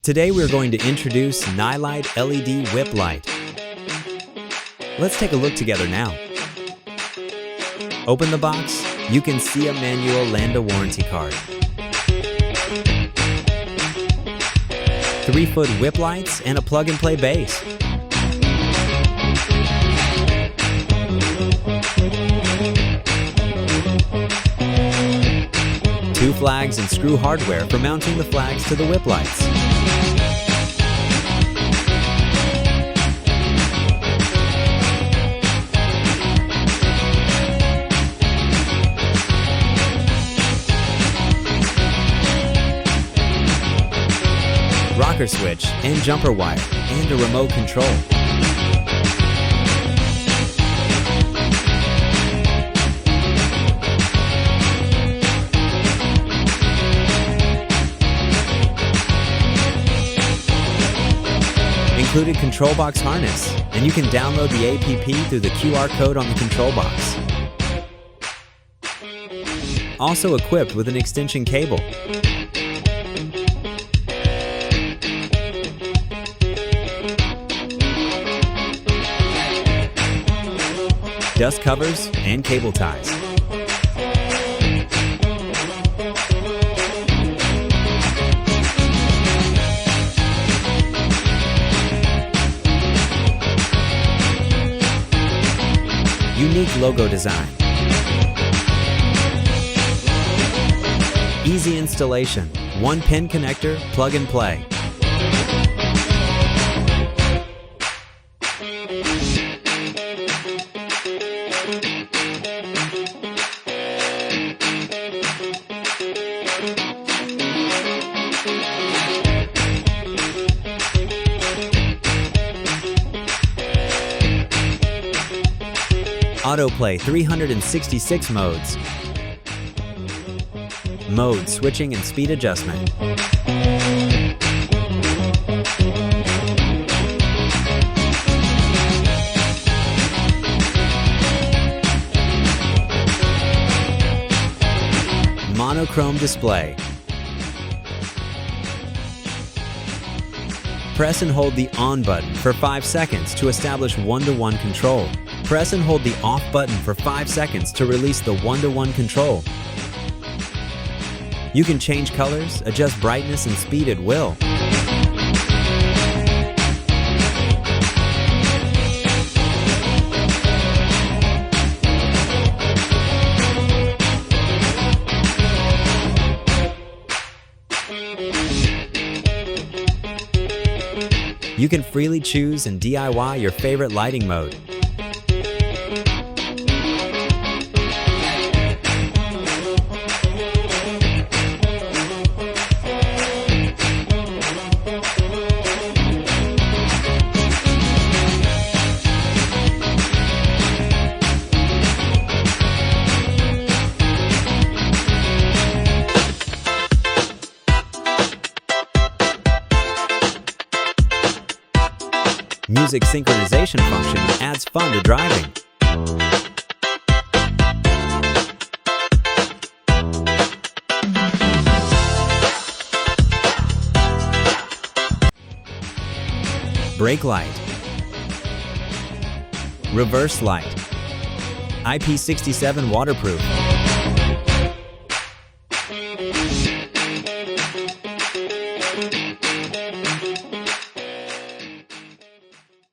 Today we're going to introduce Nilight LED Whip Light. Let's take a look together now. Open the box, you can see a manual Landa warranty card. 3-foot whip lights and a plug-and-play base. Two flags and screw hardware for mounting the flags to the whip lights. Rocker switch and jumper wire, and a remote control. Included control box harness, and you can download the app through the QR code on the control box. Also equipped with an extension cable. Dust covers and cable ties. Unique logo design. Easy installation. 1-pin connector, plug and play. Autoplay 366 modes. Mode switching and speed adjustment. Monochrome display. Press and hold the on button for 5 seconds to establish one-to-one control. Press and hold the off button for 5 seconds to release the one-to-one control. You can change colors, adjust brightness and speed at will. You can freely choose and DIY your favorite lighting mode. Music synchronization function adds fun to driving. Brake light. Reverse light. IP67 waterproof.